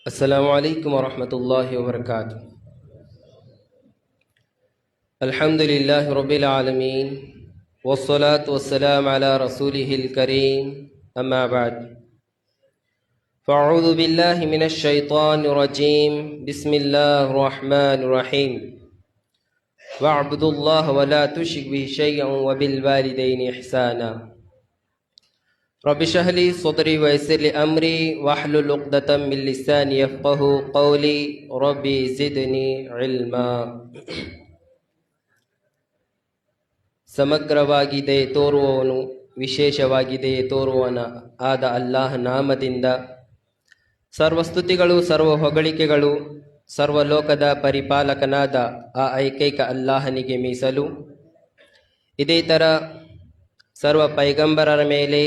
السلام عليكم ورحمة الله وبركاته. الحمد لله رب العالمين والصلاة والسلام على رسوله الكريم أما بعد فأعوذ بالله من الشيطان الرجيم بسم الله الرحمن الرحيم واعبدوا الله ولا تشركوا به شيئا وبالوالدين إحسانا رب اشرح لي صدري ويسر لي امري واحلل عقدة من لساني يفقهوا قولي ربي زدني علما. ಸಮಗ್ರವಾಗಿದೆ ತೋರುವವನು ವಿಶೇಷವಾಗಿದೆ ತೋರುವನ ಆದ ಅಲ್ಲಾಹ್ ನಾಮದಿಂದ ಸರ್ವಸ್ತುತಿಗಳು ಸರ್ವ ಹೊಗಳಿಕೆಗಳು ಸರ್ವಲೋಕದ ಪರಿಪಾಲಕನಾದ ಆ ಐಕೈಕ ಅಲ್ಲಾಹನಿಗೆ ಮೀಸಲು. ಇದೇ ಥರ ಸರ್ವ ಪೈಗಂಬರರ ಮೇಲೆ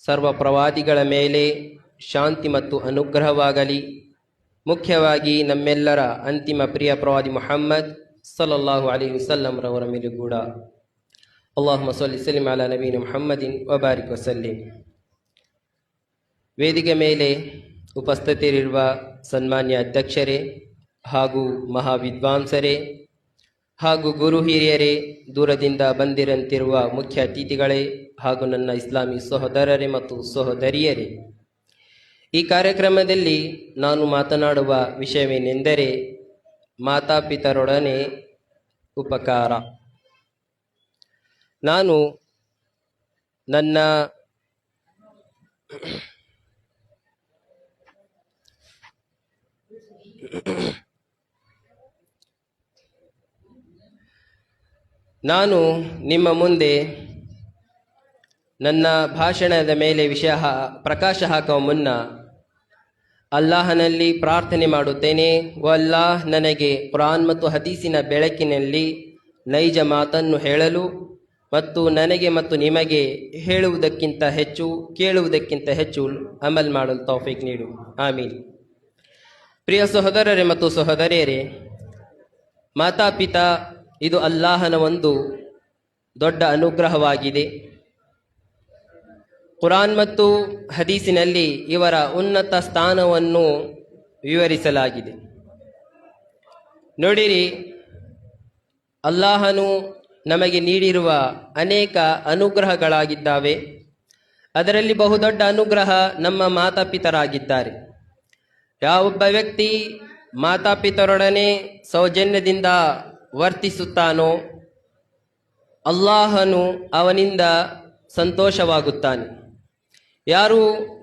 ಸರ್ವ ಪ್ರವಾದಿಗಳ ಮೇಲೆ ಶಾಂತಿ ಮತ್ತು ಅನುಗ್ರಹವಾಗಲಿ. ಮುಖ್ಯವಾಗಿ ನಮ್ಮೆಲ್ಲರ ಅಂತಿಮ ಪ್ರಿಯ ಪ್ರವಾದಿ ಮುಹಮ್ಮದ್ ಸಲ್ಲಲ್ಲಾಹು ಅಲೈಹಿ ವಸಲ್ಲಂ ರವರ ಮೇಲೂ ಕೂಡ ಅಲ್ಲಾಹುಮ್ಮ ಸಲ್ಲಿ ಸಲ್ಲಿಮ್ ಅಲಾ ನಬೀನ ಮುಹಮ್ಮದಿನ್ ವಬಾರಿಕ್ ವಸಲ್ಲಿಂ. ವೇದಿಕೆ ಮೇಲೆ ಉಪಸ್ಥಿತರಿರುವ ಸನ್ಮಾನ್ಯ ಅಧ್ಯಕ್ಷರೇ ಹಾಗೂ ಮಹಾವಿದ್ವಾಂಸರೇ ಹಾಗೂ ಗುರು ಹಿರಿಯರೇ, ದೂರದಿಂದ ಬಂದಿರಂತಿರುವ ಮುಖ್ಯ ಅತಿಥಿಗಳೇ ಹಾಗೂ ನನ್ನ ಇಸ್ಲಾಮಿ ಸಹೋದರರೇ ಮತ್ತು ಸಹೋದರಿಯರೇ, ಈ ಕಾರ್ಯಕ್ರಮದಲ್ಲಿ ನಾನು ಮಾತನಾಡುವ ವಿಷಯವೇನೆಂದರೆ ಮಾತಾಪಿತರೊಡನೆ ಉಪಕಾರ. ನಾನು ನಿಮ್ಮ ಮುಂದೆ ನನ್ನ ಭಾಷಣದ ಮೇಲೆ ಪ್ರಕಾಶ ಹಾಕುವ ಮುನ್ನ ಅಲ್ಲಾಹನಲ್ಲಿ ಪ್ರಾರ್ಥನೆ ಮಾಡುತ್ತೇನೆ. ಅಲ್ಲಾಹ್ ನನಗೆ ಕುರಾನ್ ಮತ್ತು ಹದೀಸಿನ ಬೆಳಕಿನಲ್ಲಿ ನೈಜ ಮಾತನ್ನು ಹೇಳಲು ಮತ್ತು ನನಗೆ ಮತ್ತು ನಿಮಗೆ ಹೇಳುವುದಕ್ಕಿಂತ ಹೆಚ್ಚು ಕೇಳುವುದಕ್ಕಿಂತ ಹೆಚ್ಚು ಅಮಲ್ ಮಾಡಲು ತೌಫೀಕ್ ನೀಡು. ಆಮೀನ್. ಪ್ರಿಯ ಸಹೋದರರೇ ಮತ್ತು ಸಹೋದರಿಯರೇ, ಮಾತಾಪಿತಾ ಇದು ಅಲ್ಲಾಹನ ಒಂದು ದೊಡ್ಡ ಅನುಗ್ರಹವಾಗಿದೆ. ಕುರಾನ್ ಮತ್ತು ಹದೀಸಿನಲ್ಲಿ ಇವರ ಉನ್ನತ ಸ್ಥಾನವನ್ನು ವಿವರಿಸಲಾಗಿದೆ. ನೋಡಿರಿ, ಅಲ್ಲಾಹನು ನಮಗೆ ನೀಡಿರುವ ಅನೇಕ ಅನುಗ್ರಹಗಳಾಗಿದ್ದಾವೆ. ಅದರಲ್ಲಿ ಬಹುದೊಡ್ಡ ಅನುಗ್ರಹ ನಮ್ಮ ಮಾತಾಪಿತರಾಗಿದ್ದಾರೆ. ಯಾವೊಬ್ಬ ವ್ಯಕ್ತಿ ಮಾತಾಪಿತರೊಡನೆ ಸೌಜನ್ಯದಿಂದ ವರ್ತಿಸುತ್ತಾನೋ ಅಲ್ಲಾಹನು ಅವನಿಂದ ಸಂತೋಷವಾಗುತ್ತಾನೆ. ಯಾರು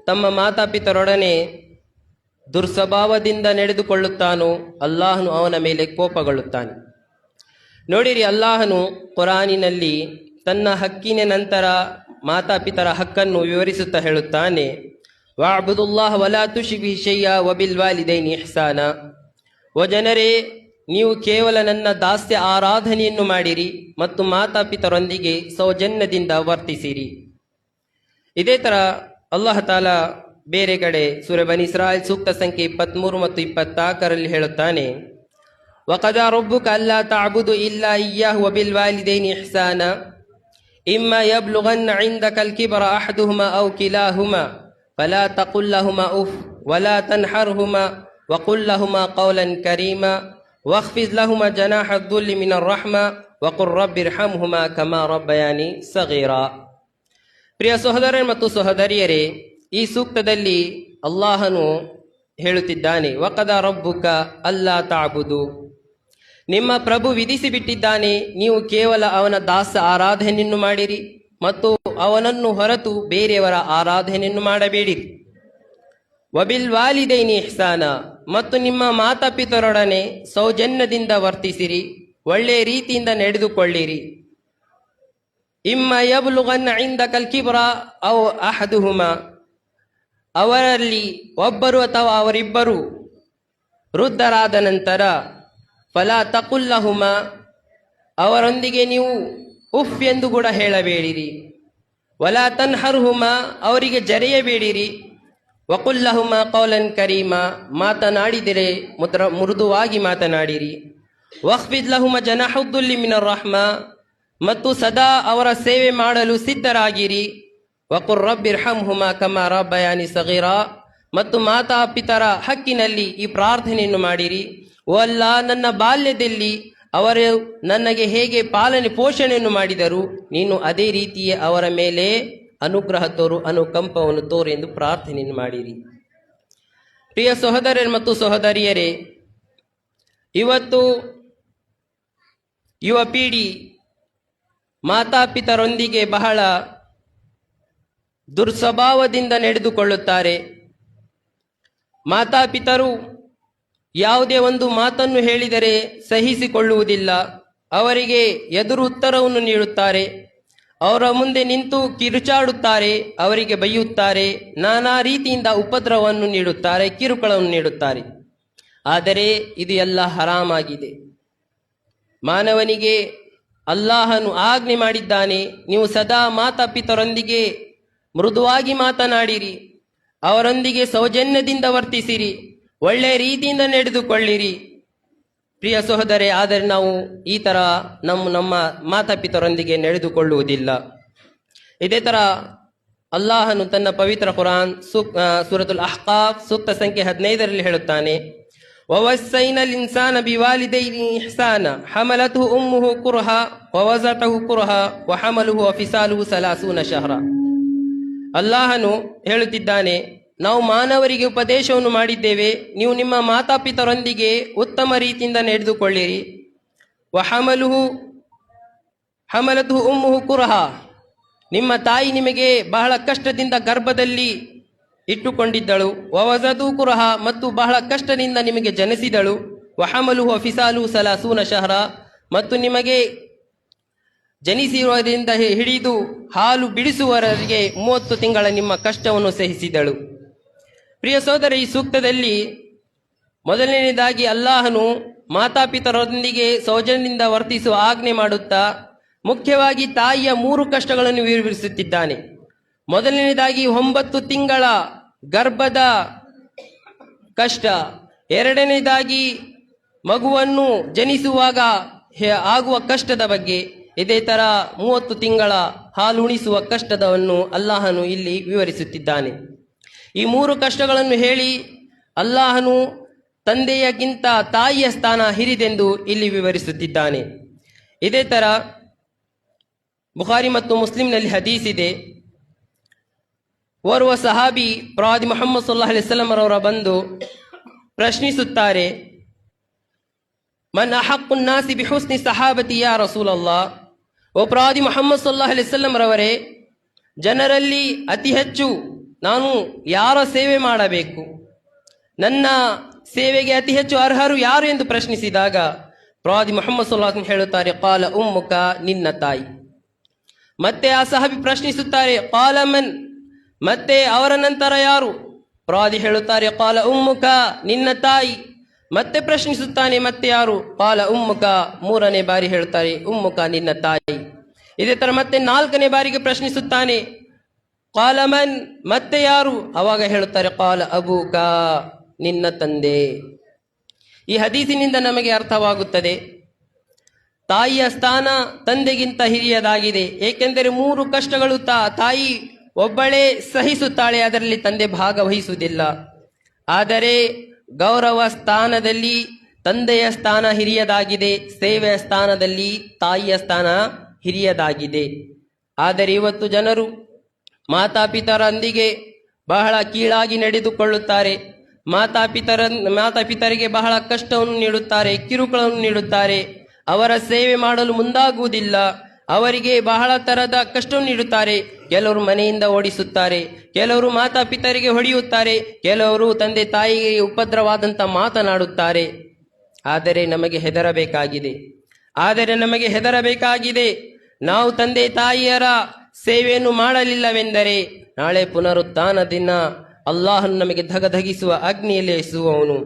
ತಮ್ಮ ಮಾತಾಪಿತರೊಡನೆ ದುರ್ಸ್ವಭಾವದಿಂದ ನಡೆದುಕೊಳ್ಳುತ್ತಾನೋ ಅಲ್ಲಾಹನು ಅವನ ಮೇಲೆ ಕೋಪಗೊಳ್ಳುತ್ತಾನೆ. ನೋಡಿರಿ, ಅಲ್ಲಾಹನು ಕುರಾನಿನಲ್ಲಿ ತನ್ನ ಹಕ್ಕಿನ ನಂತರ ಮಾತಾಪಿತರ ಹಕ್ಕನ್ನು ವಿವರಿಸುತ್ತಾ ಹೇಳುತ್ತಾನೆ, ವಅಬ್ದುಲ್ಲಾಹ ವಲಾ ತುಶ್ರಿಕು ಬಿಹಿ ಶೈಅ ವಬಿಲ್ ವಾಲಿದೈನಿ ಇಹ್ಸಾನ. ಓ ಜನರೇ, ನೀವು ಕೇವಲ ನನ್ನ ದಾಸ್ಯ ಆರಾಧನೆಯನ್ನು ಮಾಡಿರಿ ಮತ್ತು ಮಾತಾಪಿತರೊಂದಿಗೆ ಸೌಜನ್ಯದಿಂದ ವರ್ತಿಸಿರಿ. ಇದೇ ಥರ ಅಲ್ಲಾಹ್ ತಾಲಾ ಬೇರೆ ಕಡೆ ಸೂರ ಬನಿ ಇಸ್ರಾಯೀಲ್ ಸೂಕ್ತ ಸಂಖ್ಯೆ 23 ಮತ್ತು 24ರಲ್ಲಿ ಹೇಳುತ್ತಾನೆ, ವಕದಾ ರಬ್ಬುಕ ಅಲ್ಲಾ ತಅಬುದು ಇಲ್ಲಾ ಇಯ್ಯಾಹು ವಬಿಲ್ ವಾಲಿದೈನಿ ಇಹ್ಸಾನ ಇಮ್ಮಾ ಯಬ್ಲುಗನ್ನ ಇಂದಕಲ್ ಕಿಬರ ಅಹದುಹುಮಾ ಔ ಕಿಲಾಹುಮಾ ಫಲಾ ತಕುಲ್ ಲಹುಮಾ ಉಫ್ ವಲಾ ತನ್ಹರ್ಹುಮಾ ವಕುಲ್ ಲಹುಮಾ ಕೌಲನ್ ಕರೀಮಾ ವಖ್ಫಿದ್ ಲಹುಮಾ ಜನಾಹ ಅದ್ದುಲ್ಲಿ ಮಿನರ್ ರಹ್ಮಾ ವಕುರ್ ರಬ್ಬಿರ್ಹಮ್ಹುಮಾ ಕಮಾ ರಬ್ಬಯಾನಿ ಸಗೀರಾ. ಪ್ರಿಯ ಸಹೋದರರೇ ಮತ್ತು ಸಹೋದರಿಯರೇ, ಈ ಸೂಕ್ತದಲ್ಲಿ ಅಲ್ಲಾಹನು ಹೇಳುತ್ತಿದ್ದಾನೆ, ವಕದ ರಬ್ಬುಕ ಅಲ್ಲಾ ತಾಬುದು, ನಿಮ್ಮ ಪ್ರಭು ವಿಧಿಸಿಬಿಟ್ಟಿದ್ದಾನೆ, ನೀವು ಕೇವಲ ಅವನ ದಾಸ ಆರಾಧನೆಯನ್ನು ಮಾಡಿರಿ ಮತ್ತು ಅವನನ್ನು ಹೊರತು ಬೇರೆಯವರ ಆರಾಧನೆಯನ್ನು ಮಾಡಬೇಡಿರಿ. ವಬಿಲ್ ವಾಲಿದೈನಿ ಇಹ್ಸಾನ, ಮತ್ತು ನಿಮ್ಮ ಮಾತಾಪಿತರೊಡನೆ ಸೌಜನ್ಯದಿಂದ ವರ್ತಿಸಿರಿ, ಒಳ್ಳೆಯ ರೀತಿಯಿಂದ ನಡೆದುಕೊಳ್ಳಿರಿ. ಇಮ್ಮ ಯಬ್ಲುಗನ್ನ ಇಂದಕಲ್ ಕಿಬ್ರ ಔ ಅಹದುಹುಮಾ, ಅವರಲ್ಲಿ ಒಬ್ಬರು ಅಥವಾ ಅವರಿಬ್ಬರು ವೃದ್ಧರಾದ ನಂತರ ಫಲಾ ತಕುಲ್ ಲಹುಮಾ, ಅವರೊಂದಿಗೆ ನೀವು ಉಫ್ ಎಂದು ಕೂಡ ಹೇಳಬೇಡಿರಿ. ವಲಾ ತನ್ಹರ್ಹುಮಾ, ಅವರಿಗೆ ಜರೆಯಬೇಡಿರಿ. ವಕುಲ್ ಲಹುಮಾ ಕೌಲನ್ ಕರೀಮಾ, ಮಾತನಾಡಿದರೆ ಮೃದುವಾಗಿ ಮಾತನಾಡಿರಿ. ವಖ್ಫಿದ್ ಲಹುಮಾ ಜನಾಹುದ್ದುಲ್ಲಿ ಮಿನರ್ ರಹ್ಮಾ, ಮತ್ತು ಸದಾ ಅವರ ಸೇವೆ ಮಾಡಲು ಸಿದ್ಧರಾಗಿರಿ. ವಕುರ್ ರಬ್ಬಿರ್ಹಮ್ಹುಮಾ ಕಮಾ ರಬ್ಬಯಾನಿ ಸಗೀರಾ, ಮತ್ತು ಮಾತಾಪಿತರ ಹಕ್ಕಿನಲ್ಲಿ ಈ ಪ್ರಾರ್ಥನೆಯನ್ನು ಮಾಡಿರಿ. ಓ ಅಲ್ಲ, ನನ್ನ ಬಾಲ್ಯದಲ್ಲಿ ಅವರು ನನಗೆ ಹೇಗೆ ಪಾಲನೆ ಪೋಷಣೆಯನ್ನು ಮಾಡಿದರು, ನೀನು ಅದೇ ರೀತಿಯೇ ಅವರ ಮೇಲೆ ಅನುಗ್ರಹ ತೋರು, ಅನುಕಂಪವನ್ನು ತೋರು ಎಂದು ಪ್ರಾರ್ಥನೆಯನ್ನು ಮಾಡಿರಿ. ಪ್ರಿಯ ಸಹೋದರರೇ ಮತ್ತು ಸಹೋದರಿಯರೇ, ಇವತ್ತು ಯುವ ಪೀಳಿ ಮಾತಾಪಿತರೊಂದಿಗೆ ಬಹಳ ದುರ್ಸ್ವಭಾವದಿಂದ ನಡೆದುಕೊಳ್ಳುತ್ತಾರೆ. ಮಾತಾಪಿತರು ಯಾವುದೇ ಒಂದು ಮಾತನ್ನು ಹೇಳಿದರೆ ಸಹಿಸಿಕೊಳ್ಳುವುದಿಲ್ಲ. ಅವರಿಗೆ ಎದುರು ಉತ್ತರವನ್ನು ನೀಡುತ್ತಾರೆ. ಅವರ ಮುಂದೆ ನಿಂತು ಕಿರುಚಾಡುತ್ತಾರೆ, ಅವರಿಗೆ ಬೈಯುತ್ತಾರೆ, ನಾನಾ ರೀತಿಯಿಂದ ಉಪದ್ರವವನ್ನು ನೀಡುತ್ತಾರೆ, ಕಿರುಕುಳವನ್ನು ನೀಡುತ್ತಾರೆ. ಆದರೆ ಇದು ಎಲ್ಲ ಹರಾಮಾಗಿದೆ. ಮಾನವನಿಗೆ ಅಲ್ಲಾಹನು ಆಜ್ಞೆ ಮಾಡಿದ್ದಾನೆ, ನೀವು ಸದಾ ಮಾತಾಪಿತರೊಂದಿಗೆ ಮೃದುವಾಗಿ ಮಾತನಾಡಿರಿ, ಅವರೊಂದಿಗೆ ಸೌಜನ್ಯದಿಂದ ವರ್ತಿಸಿರಿ, ಒಳ್ಳೆಯ ರೀತಿಯಿಂದ ನಡೆದುಕೊಳ್ಳಿರಿ. ಪ್ರಿಯ ಸಹೋದರೇ, ಆದರೆ ನಾವು ಈ ಥರ ನಮ್ಮ ಮಾತಾಪಿತರೊಂದಿಗೆ ನಡೆದುಕೊಳ್ಳುವುದಿಲ್ಲ. ಇದೇ ಥರ ಅಲ್ಲಾಹನು ತನ್ನ ಪವಿತ್ರ ಕುರಾನ್ ಸೂರತುಲ್ ಅಹ್ಕಾಫ್ ಸೂಕ್ತ ಸಂಖ್ಯೆ 15ರಲ್ಲಿ ಹೇಳುತ್ತಾನೆ, ವವಸ್ಸೈನ ಲಿನ್ಸಾನ ಬಿವಾಲಿದೈಹಿ ಇಹ್ಸಾನ ಹಮಲತಹು ಉಮ್ಮುಹು ಕುರ್ಹ ವವಜತಹು ಕುರ್ಹ ವಹಮಲುಹು ವಫಿಸಾಲುಹು ಸಲಾಸೂನ ಶಹರ. ಅಲ್ಲಾಹನು ಹೇಳುತ್ತಿದ್ದಾನೆ, ನಾವು ಮಾನವರಿಗೆ ಉಪದೇಶವನ್ನು ಮಾಡಿದ್ದೇವೆ, ನೀವು ನಿಮ್ಮ ಮಾತಾಪಿತರೊಂದಿಗೆ ಉತ್ತಮ ರೀತಿಯಿಂದ ನಡೆದುಕೊಳ್ಳಿರಿ. ಹಮಲತಹು ಉಮ್ಮುಹು ಕುರ್ಹ, ನಿಮ್ಮ ತಾಯಿ ನಿಮಗೆ ಬಹಳ ಕಷ್ಟದಿಂದ ಗರ್ಭದಲ್ಲಿ ಇಟ್ಟುಕೊಂಡಿದ್ದಳು. ವವಜದು ಕುರ್ಹ, ಮತ್ತು ಬಹಳ ಕಷ್ಟದಿಂದ ನಿಮಗೆ ಜನಿಸಿದಳು. ವಹಮಲುಹು ವಫಿಸಾಲುಹು ಸಲಾಸೂನ ಶಹರ, ಮತ್ತು ನಿಮಗೆ ಜನಿಸಿರುವುದರಿಂದ ಹಿಡಿದು ಹಾಲು ಬಿಡಿಸುವವರೆಗೆ 30 ತಿಂಗಳ ನಿಮ್ಮ ಕಷ್ಟವನ್ನು ಸಹಿಸಿದಳು. ಪ್ರಿಯ ಸಹೋದರ, ಈ ಸೂಕ್ತದಲ್ಲಿ ಮೊದಲನೆಯದಾಗಿ ಅಲ್ಲಾಹನು ಮಾತಾಪಿತರೊಂದಿಗೆ ಸೌಜನ್ಯದಿಂದ ವರ್ತಿಸುವ ಆಜ್ಞೆ ಮಾಡುತ್ತಾ ಮುಖ್ಯವಾಗಿ ತಾಯಿಯ 3 ಕಷ್ಟಗಳನ್ನು ವಿವರಿಸುತ್ತಿದ್ದಾನೆ. ಮೊದಲನೇದಾಗಿ 9 ತಿಂಗಳ ಗರ್ಭದ ಕಷ್ಟ, ಎರಡನೇದಾಗಿ ಮಗುವನ್ನು ಜನಿಸುವಾಗ ಆಗುವ ಕಷ್ಟದ ಬಗ್ಗೆ, ಇದೇ ತರ 30 ತಿಂಗಳ ಹಾಲು ಉಣಿಸುವ ಕಷ್ಟದವನ್ನು ಅಲ್ಲಾಹನು ಇಲ್ಲಿ ವಿವರಿಸುತ್ತಿದ್ದಾನೆ. ಈ 3 ಕಷ್ಟಗಳನ್ನು ಹೇಳಿ ಅಲ್ಲಾಹನು ತಂದೆಯಗಿಂತ ತಾಯಿಯ ಸ್ಥಾನ ಹಿರಿದೆಂದು ಇಲ್ಲಿ ವಿವರಿಸುತ್ತಿದ್ದಾನೆ. ಇದೇ ತರ ಬುಖಾರಿ ಮತ್ತು ಮುಸ್ಲಿಂನಲ್ಲಿ ಹದೀಸ್ ಇದೆ. ಓರ್ವ ಸಹಾಬಿ ಪ್ರವಾದಿ ಮುಹಮ್ಮದ್ ಸಲ್ಲಲ್ಲಾಹು ಅಲೈಹಿ ವಸಲ್ಲಂ ರವರ ಬಂದು ಪ್ರಶ್ನಿಸುತ್ತಾರೆ, ಮನ್ ಅಹಕ್ಕುನ್ ನಾಸಿ ಬಿಹುಸ್ನಿ ಸಹಾಬತಿ ಯಾ ರಸೂಲಲ್ಲಾಹ್. ಓ ಪ್ರವಾದಿ ಮುಹಮ್ಮದ್ ಸಲ್ಲಲ್ಲಾಹು ಅಲೈಹಿ ವಸಲ್ಲಂ ರವರೇ, ಜನರಲ್ಲಿ ಅತಿ ಹೆಚ್ಚು ನಾನು ಯಾರ ಸೇವೆ ಮಾಡಬೇಕು, ನನ್ನ ಸೇವೆಗೆ ಅತಿ ಹೆಚ್ಚು ಅರ್ಹರು ಯಾರು ಎಂದು ಪ್ರಶ್ನಿಸಿದಾಗ ಪ್ರವಾದಿ ಮುಹಮ್ಮದ್ ಸಲ್ಲಲ್ಲಾಹು ಅಲೈಹಿ ವಸಲ್ಲಂ ಹೇಳುತ್ತಾರೆ, ಕಾಲ ಉಮ್ಮುಕ, ನಿನ್ನ ತಾಯಿ. ಮತ್ತೆ ಆ ಸಹಾಬಿ ಪ್ರಶ್ನಿಸುತ್ತಾರೆ, ಕಾಲ ಮನ್, ಮತ್ತೆ ಅವರ ನಂತರ ಯಾರು? ಪ್ರವಾದಿ ಹೇಳುತ್ತಾರೆ, ಕಾಲ ಉಮ್ಮುಕ, ನಿನ್ನ ತಾಯಿ. ಮತ್ತೆ ಪ್ರಶ್ನಿಸುತ್ತಾನೆ, ಮತ್ತೆ ಯಾರು? ಕಾಲ ಉಮ್ಮುಕ, 3ನೇ ಬಾರಿ ಹೇಳ್ತಾರೆ, ಉಮ್ಮುಕ, ನಿನ್ನ ತಾಯಿ. ಇದೇ ತರ ಮತ್ತೆ 4ನೇ ಬಾರಿಗೆ ಪ್ರಶ್ನಿಸುತ್ತಾನೆ, ಕಾಲ ಮನ್, ಮತ್ತೆ ಯಾರು? ಅವಾಗ ಹೇಳುತ್ತಾರೆ, ಕಾಲ ಅಬೂಕ, ನಿನ್ನ ತಂದೆ. ಈ ಹದೀಸಿನಿಂದ ನಮಗೆ ಅರ್ಥವಾಗುತ್ತದೆ ತಾಯಿಯ ಸ್ಥಾನ ತಂದೆಗಿಂತ ಹಿರಿಯದಾಗಿದೆ. ಏಕೆಂದರೆ 3 ಕಷ್ಟಗಳು ತಾಯಿ ಒಬ್ಬಳೇ ಸಹಿಸುತ್ತಾಳೆ, ಅದರಲ್ಲಿ ತಂದೆ ಭಾಗವಹಿಸುವುದಿಲ್ಲ. ಆದರೆ ಗೌರವ ಸ್ಥಾನದಲ್ಲಿ ತಂದೆಯ ಸ್ಥಾನ ಹಿರಿಯದಾಗಿದೆ, ಸೇವೆಯ ಸ್ಥಾನದಲ್ಲಿ ತಾಯಿಯ ಸ್ಥಾನ ಹಿರಿಯದಾಗಿದೆ. ಆದರೆ ಇವತ್ತು ಜನರು ಮಾತಾಪಿತರೊಂದಿಗೆ ಬಹಳ ಕೀಳಾಗಿ ನಡೆದುಕೊಳ್ಳುತ್ತಾರೆ. ಮಾತಾಪಿತರಿಗೆ ಬಹಳ ಕಷ್ಟವನ್ನು ನೀಡುತ್ತಾರೆ, ಕಿರುಕುಳವನ್ನು ನೀಡುತ್ತಾರೆ. ಅವರ ಸೇವೆ ಮಾಡಲು ಮುಂದಾಗುವುದಿಲ್ಲ. ಅವರಿಗೆ ಬಹಳ ತರದ ಕಷ್ಟವನ್ನು ನೀಡುತ್ತಾರೆ. ಕೆಲವರು ಮನೆಯಿಂದ ಓಡಿಸುತ್ತಾರೆ, ಕೆಲವರು ಮಾತಾಪಿತರಿಗೆ ಹೊಡೆಯುತ್ತಾರೆ, ಕೆಲವರು ತಂದೆ ತಾಯಿಗೆ ಉಪದ್ರವಾದಂಥ ಮಾತನಾಡುತ್ತಾರೆ. ಆದರೆ ನಮಗೆ ಹೆದರಬೇಕಾಗಿದೆ. ನಾವು ತಂದೆ ತಾಯಿಯರ ಸೇವೆಯನ್ನು ಮಾಡಲಿಲ್ಲವೆಂದರೆ ನಾಳೆ ಪುನರುತ್ಥಾನ ದಿನ ಅಲ್ಲಾಹನು ನಮಗೆ ಧಗಧಗಿಸುವ ಅಗ್ನಿಯಲ್ಲಿ ಎಸೆಯುವವನು.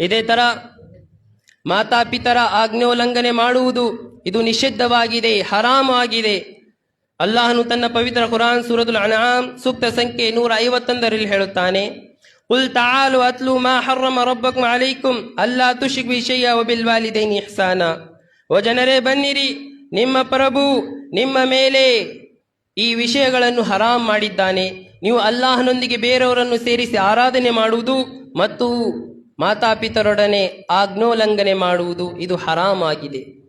ಇದೇ ತರ ಮಾತಾಪಿತರ ಆಜ್ಞೋಲ್ಲಂಘನೆ ಮಾಡುವುದು ಇದು ನಿಷಿದ್ಧವಾಗಿದೆ, ಹರಾಮು ಆಗಿದೆ. ಅಲ್ಲಾಹನು ತನ್ನ ಪವಿತ್ರ ಕುರಾನ್ ಸೂರತುಲ್ ಅನ್ಆಮ್ ಸೂಕ್ತ ಸಂಖ್ಯೆ 151ರಲ್ಲಿ ಹೇಳುತ್ತಾನೆ, ಕುಲ್ ತಆಲು ಅತ್ಲು ಮಾ ಹರ್ರಮ ರಬ್ಬಕುಮ್ ಅಲೈಕುಮ್ ಅಲ್ಲಾ ತುಶ್ರಿಕು ಬಿಹಿ ಶೈಅ ವಬಿಲ್ ವಾಲಿದೈನಿ ಇಹ್ಸಾನ. ಓ ಜನರೇ, ಬನ್ನಿರಿ, ನಿಮ್ಮ ಪ್ರಭು ನಿಮ್ಮ ಮೇಲೆ ಈ ವಿಷಯಗಳನ್ನು ಹರಾಮ್ ಮಾಡಿದ್ದಾನೆ. ನೀವು ಅಲ್ಲಾಹನೊಂದಿಗೆ ಬೇರೆಯವರನ್ನು ಸೇರಿಸಿ ಆರಾಧನೆ ಮಾಡುವುದು ಮತ್ತು ಮಾತಾಪಿತರೊಡನೆ ಆಜ್ಞೋಲ್ಲಂಘನೆ ಮಾಡುವುದು ಇದು ಹರಾಮಾಗಿದೆ.